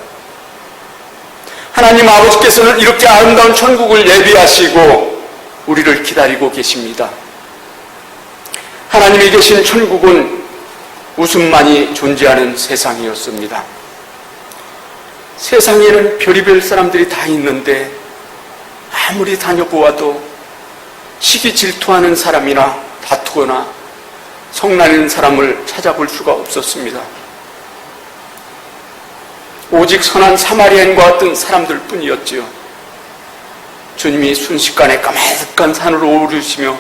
하나님 아버지께서는 이렇게 아름다운 천국을 예비하시고 우리를 기다리고 계십니다. 하나님이 계신 천국은 웃음만이 존재하는 세상이었습니다. 세상에는 별의별 사람들이 다 있는데 아무리 다녀보아도 시기 질투하는 사람이나 다투거나 성난있는 사람을 찾아볼 수가 없었습니다. 오직 선한 사마리아인과 같은 사람들 뿐이었지요. 주님이 순식간에 까마득한 산으로 오르시며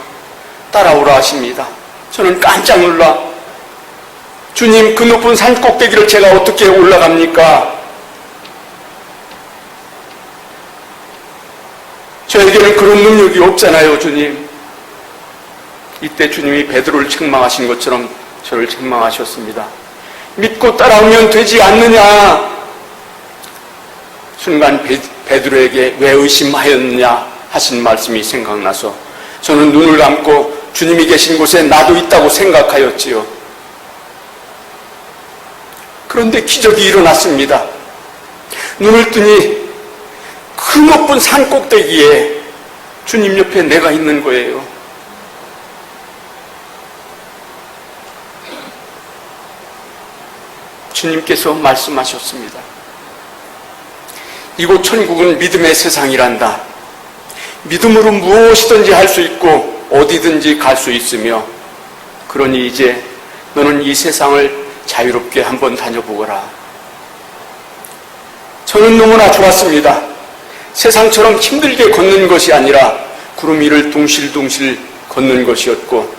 따라오라 하십니다. 저는 깜짝 놀라 주님, 그 높은 산 꼭대기를 제가 어떻게 올라갑니까? 저에게는 그런 능력이 없잖아요, 주님. 이때 주님이 베드로를 책망하신 것처럼 저를 책망하셨습니다. 믿고 따라오면 되지 않느냐? 순간 베드로에게 왜 의심하였느냐 하신 말씀이 생각나서 저는 눈을 감고 주님이 계신 곳에 나도 있다고 생각하였지요. 그런데 기적이 일어났습니다. 눈을 뜨니 그 높은 산 꼭대기에 주님 옆에 내가 있는 거예요. 주님께서 말씀하셨습니다. 이곳 천국은 믿음의 세상이란다. 믿음으로 무엇이든지 할 수 있고 어디든지 갈 수 있으며, 그러니 이제 너는 이 세상을 자유롭게 한번 다녀보거라. 저는 너무나 좋았습니다. 세상처럼 힘들게 걷는 것이 아니라 구름 위를 둥실둥실 걷는 것이었고,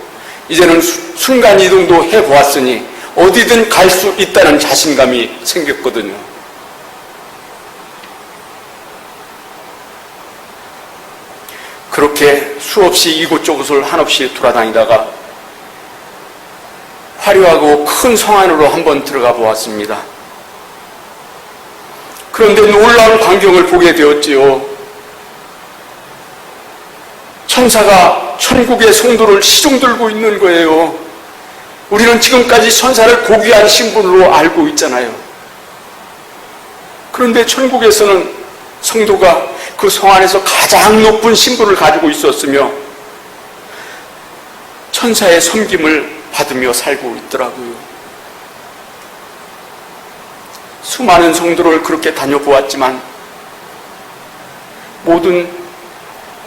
이제는 순간이동도 해보았으니 어디든 갈 수 있다는 자신감이 생겼거든요. 그렇게 수없이 이곳저곳을 한없이 돌아다니다가 화려하고 큰 성 안으로 한번 들어가 보았습니다. 그런데 놀라운 광경을 보게 되었지요. 천사가 천국의 성도를 시종 들고 있는 거예요. 우리는 지금까지 천사를 고귀한 신분으로 알고 있잖아요. 그런데 천국에서는 성도가 그 성 안에서 가장 높은 신분을 가지고 있었으며 천사의 섬김을 받으며 살고 있더라고요. 수많은 성도를 그렇게 다녀보았지만 모든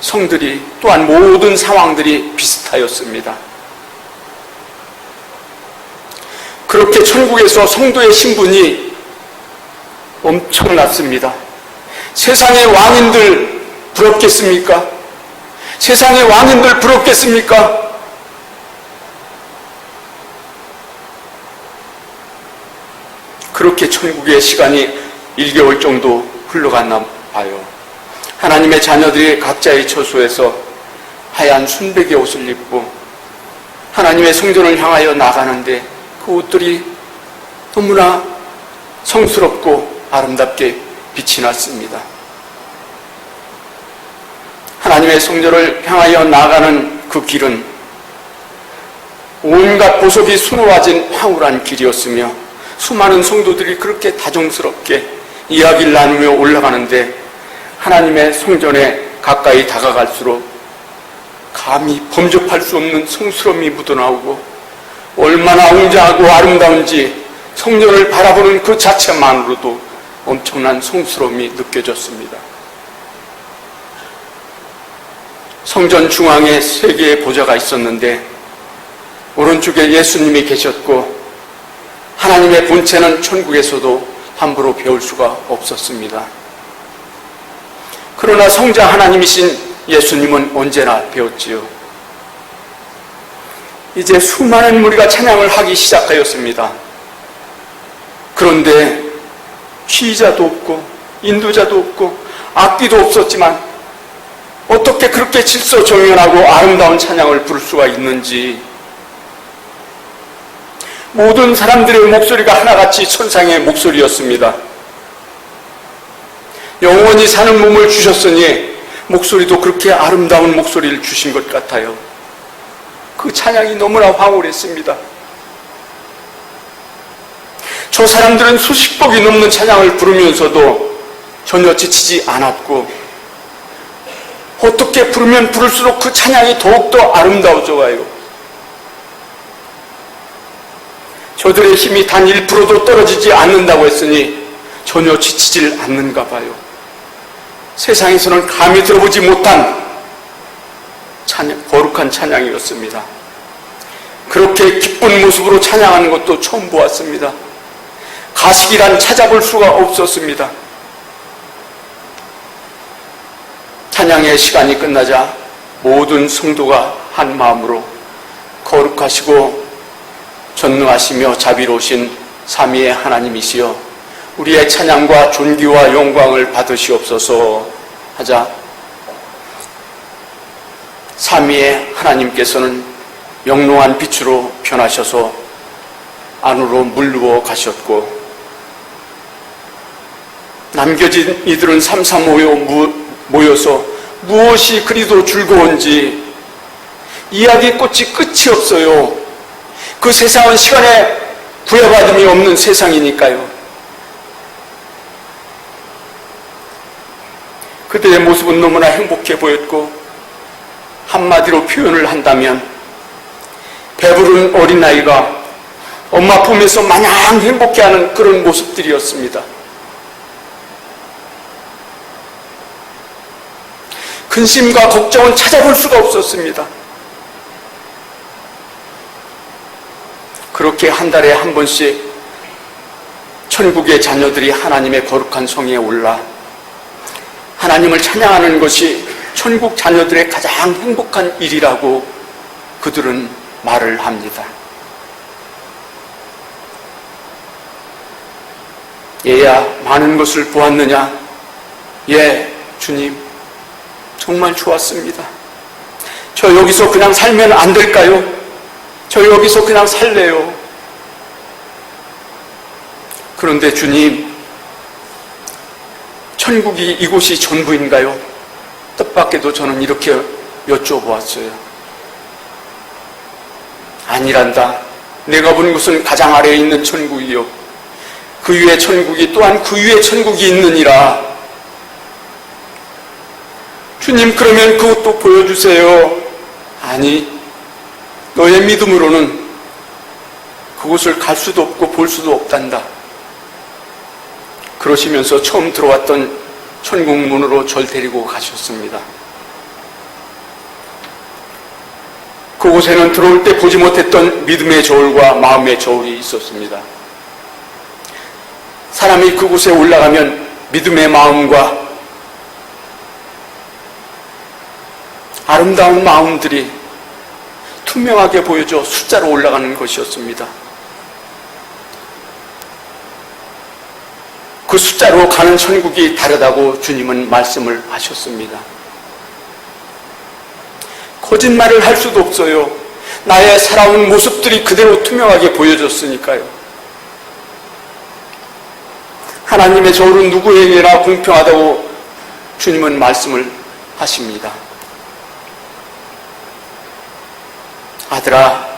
성들이 또한 모든 상황들이 비슷하였습니다. 그렇게 천국에서 성도의 신분이 엄청났습니다. 세상의 왕인들 부럽겠습니까? 세상의 왕인들 부럽겠습니까? 그렇게 천국의 시간이 1개월 정도 흘러갔나 봐요. 하나님의 자녀들이 각자의 처소에서 하얀 순백의 옷을 입고 하나님의 성전을 향하여 나가는데 그 옷들이 너무나 성스럽고 아름답게 빛이 났습니다. 하나님의 성전을 향하여 나가는 그 길은 온갖 보석이 수놓아진 황홀한 길이었으며 수많은 성도들이 그렇게 다정스럽게 이야기를 나누며 올라가는데 하나님의 성전에 가까이 다가갈수록 감히 범접할 수 없는 성스러움이 묻어나오고 얼마나 웅장하고 아름다운지 성전을 바라보는 그 자체만으로도 엄청난 성스러움이 느껴졌습니다. 성전 중앙에 3개의 보좌가 있었는데 오른쪽에 예수님이 계셨고 하나님의 본체는 천국에서도 함부로 배울 수가 없었습니다. 그러나 성자 하나님이신 예수님은 언제나 배웠지요. 이제 수많은 무리가 찬양을 하기 시작하였습니다. 그런데 취자도 없고 인도자도 없고 악기도 없었지만 어떻게 그렇게 질서정연하고 아름다운 찬양을 부를 수가 있는지 모든 사람들의 목소리가 하나같이 천상의 목소리였습니다. 영원히 사는 몸을 주셨으니 목소리도 그렇게 아름다운 목소리를 주신 것 같아요. 그 찬양이 너무나 황홀했습니다. 저 사람들은 수십 곡이 넘는 찬양을 부르면서도 전혀 지치지 않았고 어떻게 부르면 부를수록 그 찬양이 더욱더 아름다워져 가요. 저들의 힘이 단 1%도 떨어지지 않는다고 했으니 전혀 지치질 않는가 봐요. 세상에서는 감히 들어보지 못한 거룩한 찬양이었습니다. 그렇게 기쁜 모습으로 찬양하는 것도 처음 보았습니다. 가식이란 찾아볼 수가 없었습니다. 찬양의 시간이 끝나자 모든 성도가 한 마음으로 거룩하시고 전능하시며 자비로우신 삼위의 하나님이시여 우리의 찬양과 존귀와 영광을 받으시옵소서 하자 삼위의 하나님께서는 영롱한 빛으로 변하셔서 안으로 물르어 가셨고 남겨진 이들은 모여서 무엇이 그리도 즐거운지 이야기꽃이 끝이 없어요. 그 세상은 시간에 부여받음이 없는 세상이니까요. 그들의 모습은 너무나 행복해 보였고 한마디로 표현을 한다면 배부른 어린아이가 엄마 품에서 마냥 행복해하는 그런 모습들이었습니다. 근심과 걱정은 찾아볼 수가 없었습니다. 그렇게 한 달에 한 번씩 천국의 자녀들이 하나님의 거룩한 성에 올라 하나님을 찬양하는 것이 천국 자녀들의 가장 행복한 일이라고 그들은 말을 합니다. 얘야, 많은 것을 보았느냐? 예, 주님, 정말 좋았습니다. 저 여기서 그냥 살면 안 될까요? 저 여기서 그냥 살래요. 그런데 주님, 천국이 이곳이 전부인가요? 뜻밖에도 저는 이렇게 여쭤보았어요. 아니란다. 내가 본 곳은 가장 아래에 있는 천국이요. 그 위에 천국이 또한 그 위에 천국이 있느니라. 주님, 그러면 그것도 보여주세요. 아니, 너의 믿음으로는 그곳을 갈 수도 없고 볼 수도 없단다. 그러시면서 처음 들어왔던 천국 문으로 절 데리고 가셨습니다. 그곳에는 들어올 때 보지 못했던 믿음의 저울과 마음의 저울이 있었습니다. 사람이 그곳에 올라가면 믿음의 마음과 아름다운 마음들이 투명하게 보여져 숫자로 올라가는 것이었습니다. 그 숫자로 가는 천국이 다르다고 주님은 말씀을 하셨습니다. 거짓말을 할 수도 없어요. 나의 살아온 모습들이 그대로 투명하게 보여졌으니까요. 하나님의 저울은 누구에게나 공평하다고 주님은 말씀을 하십니다. 아들아,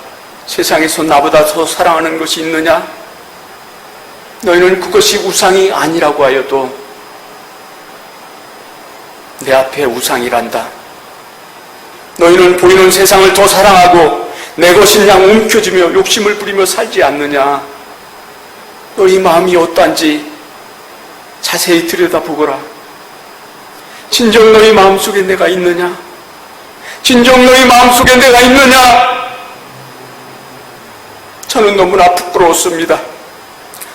세상에서 나보다 더 사랑하는 것이 있느냐? 너희는 그것이 우상이 아니라고 하여도 내 앞에 우상이란다. 너희는 보이는 세상을 더 사랑하고 내 것인 양 움켜쥐며 욕심을 부리며 살지 않느냐? 너희 마음이 어떠한지 자세히 들여다보거라. 진정 너희 마음속에 내가 있느냐? 진정 너희 마음속에 내가 있느냐? 저는 너무나 부끄러웠습니다.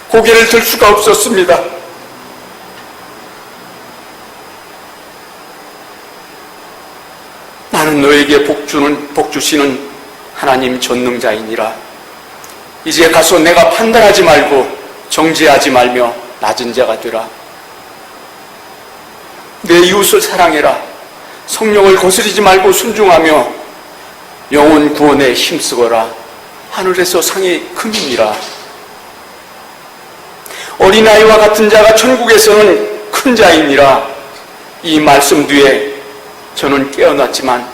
고개를 들 수가 없었습니다. 나는 너에게 복 주시는 하나님 전능자이니라. 이제 가서 내가 판단하지 말고 정죄하지 말며 낮은 자가 되라. 내 이웃을 사랑해라. 성령을 거스리지 말고 순종하며 영혼 구원에 힘쓰거라. 하늘에서 상이 큼이니라. 어린아이와 같은 자가 천국에서는 큰 자이니라. 이 말씀 뒤에 저는 깨어났지만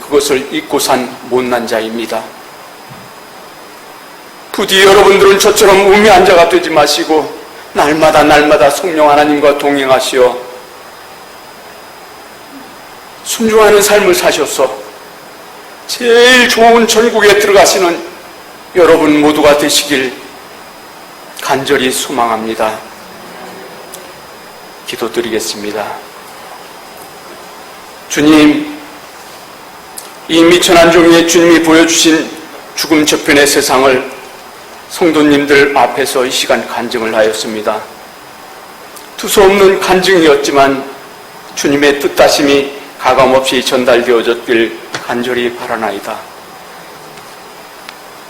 그것을 잊고 산 못난 자입니다. 부디 여러분들은 저처럼 우매한 자가 되지 마시고 날마다 성령 하나님과 동행하시어 순종하는 삶을 사셔서 제일 좋은 천국에 들어가시는 여러분 모두가 되시길 간절히 소망합니다. 기도드리겠습니다. 주님, 이 미천한 종의 주님이 보여주신 죽음 저편의 세상을 성도님들 앞에서 이 시간 간증을 하였습니다. 두서없는 간증이었지만 주님의 뜻다심이 가감없이 전달되어졌길 간절히 바라나이다.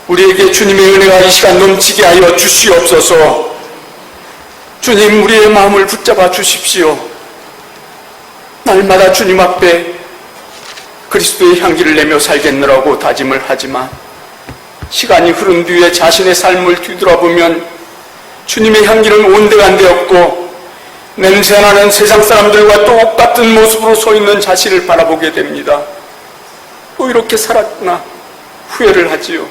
우리에게 주님의 은혜가 이 시간 넘치게 하여 주시옵소서. 주님, 우리의 마음을 붙잡아 주십시오. 날마다 주님 앞에 그리스도의 향기를 내며 살겠노라고 다짐을 하지만 시간이 흐른 뒤에 자신의 삶을 뒤돌아보면 주님의 향기는 온데간데 없고 냄새나는 세상 사람들과 똑같은 모습으로 서 있는 자신을 바라보게 됩니다. 또 이렇게 살았구나 후회를 하지요.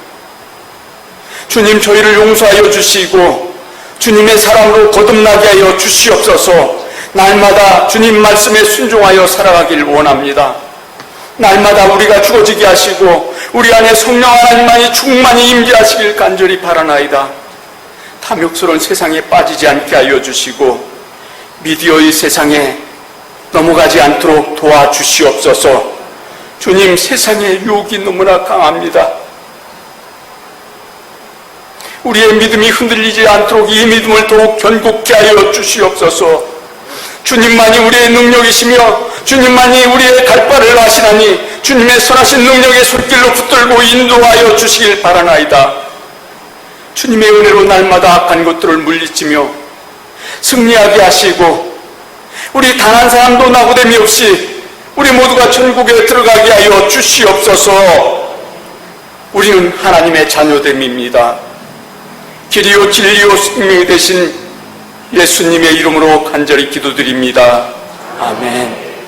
주님, 저희를 용서하여 주시고 주님의 사랑으로 거듭나게 하여 주시옵소서. 날마다 주님 말씀에 순종하여 살아가길 원합니다. 날마다 우리가 죽어지게 하시고 우리 안에 성령 하나님만이 충만히 임재하시길 간절히 바라나이다. 탐욕스러운 세상에 빠지지 않게 하여 주시고 미디어의 세상에 넘어가지 않도록 도와주시옵소서. 주님, 세상의 유혹이 너무나 강합니다. 우리의 믿음이 흔들리지 않도록 이 믿음을 더욱 견고케 하여 주시옵소서. 주님만이 우리의 능력이시며 주님만이 우리의 갈 바를 아시나니 주님의 선하신 능력의 손길로 붙들고 인도하여 주시길 바라나이다. 주님의 은혜로 날마다 악한 것들을 물리치며 승리하게 하시고 우리 단 한 사람도 낙오됨이 없이 우리 모두가 천국에 들어가게 하여 주시옵소서. 우리는 하나님의 자녀됨입니다. 길이요 진리요 생명이 되신 예수님의 이름으로 간절히 기도드립니다. 아멘.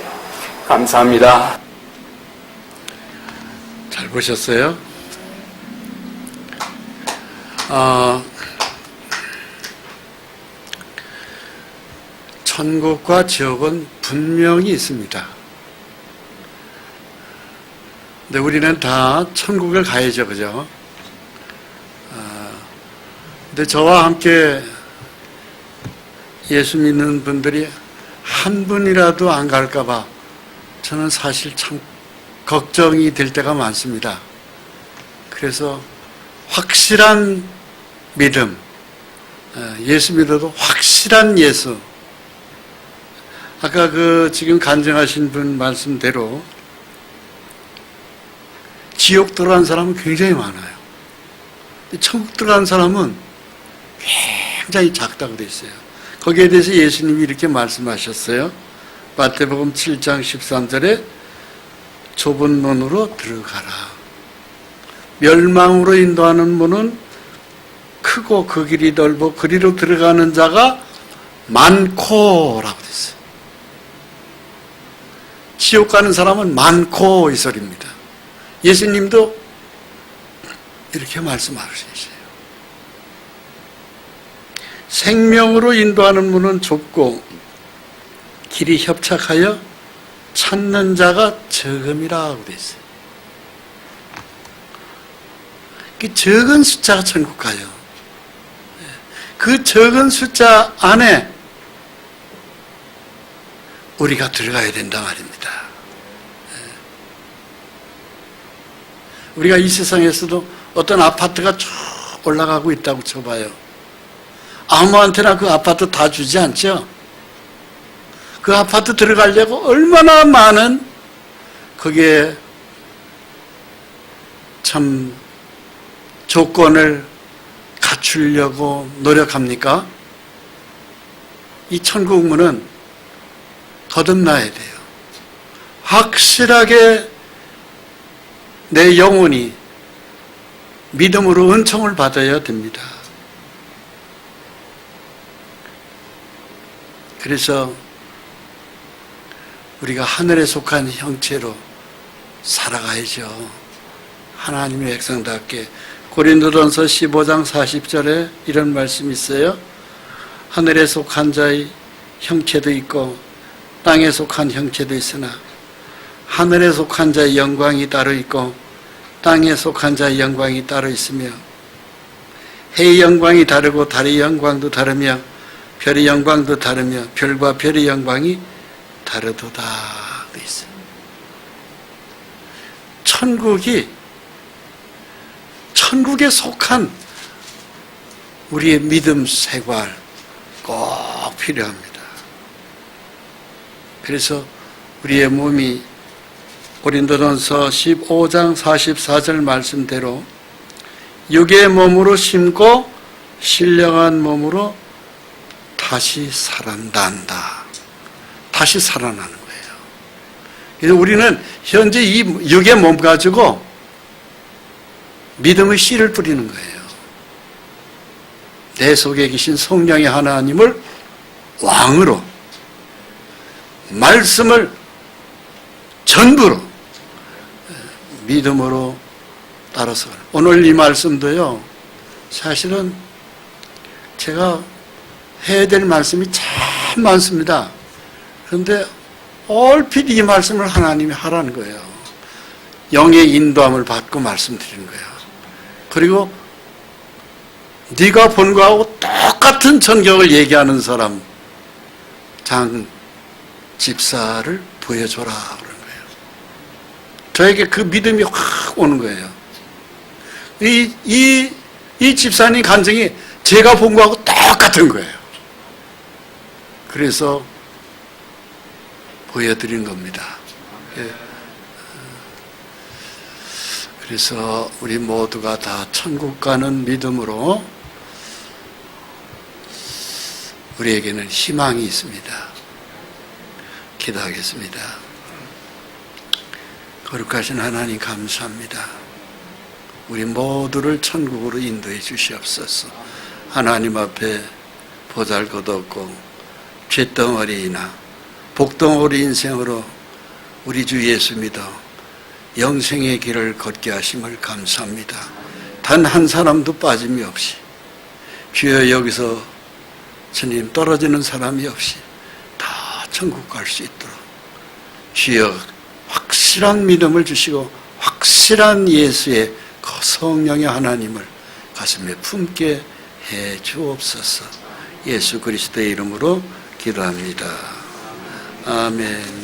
감사합니다. 잘 보셨어요? 천국과 지옥은 분명히 있습니다. 근데 우리는 다 천국을 가야죠, 그죠? 근데 저와 함께 예수 믿는 분들이 한 분이라도 안 갈까봐 저는 사실 참 걱정이 될 때가 많습니다. 그래서 확실한 믿음, 예수 믿어도 확실한 예수. 아까 지금 간증하신 분 말씀대로 지옥 들어간 사람은 굉장히 많아요. 천국 들어간 사람은 굉장히 작다고 돼 있어요. 거기에 대해서 예수님이 이렇게 말씀하셨어요. 마태복음 7장 13절에 좁은 문으로 들어가라. 멸망으로 인도하는 문은 크고 그 길이 넓어 그리로 들어가는 자가 많고라고 돼 있어요. 지옥 가는 사람은 많고 이 소리입니다. 예수님도 이렇게 말씀하셨어요. 생명으로 인도하는 문은 좁고 길이 협착하여 찾는 자가 적음이라고 되어 있어요. 그 적은 숫자가 천국 가요. 그 적은 숫자 안에 우리가 들어가야 된다 말입니다. 우리가 이 세상에서도 어떤 아파트가 쭉 올라가고 있다고 쳐봐요. 아무한테나 그 아파트 다 주지 않죠? 그 아파트 들어가려고 얼마나 많은 거기에 참 조건을 갖추려고 노력합니까? 이 천국 문은 거듭나야 돼요. 확실하게 내 영혼이 믿음으로 은총을 받아야 됩니다. 그래서 우리가 하늘에 속한 형체로 살아가야죠. 하나님의 백성답게. 고린도전서 15장 40절에 이런 말씀이 있어요. 하늘에 속한 자의 형체도 있고 땅에 속한 형체도 있으나 하늘에 속한 자의 영광이 따로 있고 땅에 속한 자의 영광이 따로 있으며 해의 영광이 다르고 달의 영광도 다르며 별의 영광도 다르며 별과 별의 영광이 다르도다 돼 있어요. 천국에 속한 우리의 믿음 생활 꼭 필요합니다. 그래서 우리의 몸이 고린도전서 15장 44절 말씀대로 육의 몸으로 심고 신령한 몸으로 다시 살아난다. 다시 살아나는 거예요. 그래서 우리는 현재 이 육의 몸 가지고 믿음의 씨를 뿌리는 거예요. 내 속에 계신 성령의 하나님을 왕으로 말씀을 전부로 믿음으로 따라서 오늘 이 말씀도요, 사실은 제가 해야 될 말씀이 참 많습니다. 그런데 얼핏 이 말씀을 하나님이 하라는 거예요. 영의 인도함을 받고 말씀드리는 거예요. 그리고 네가 본 거하고 똑같은 전경을 얘기하는 사람 장 집사를 보여줘라 그런 거예요. 저에게 그 믿음이 확 오는 거예요. 이 집사님 간증이 제가 본 거하고 똑같은 거예요. 그래서 보여드린 겁니다. 예. 그래서 우리 모두가 다 천국 가는 믿음으로 우리에게는 희망이 있습니다. 기도하겠습니다. 거룩하신 하나님 감사합니다. 우리 모두를 천국으로 인도해 주시옵소서. 하나님 앞에 보잘것없고 쇳덩어리이나 복덩어리 인생으로 우리 주 예수 믿어 영생의 길을 걷게 하심을 감사합니다. 단 한 사람도 빠짐이 없이 주여 여기서 주님 떨어지는 사람이 없이 다 천국 갈 수 있도록 주여 확실한 믿음을 주시고 확실한 예수의 그 성령의 하나님을 가슴에 품게 해 주옵소서. 예수 그리스도의 이름으로 기도합니다. 아멘.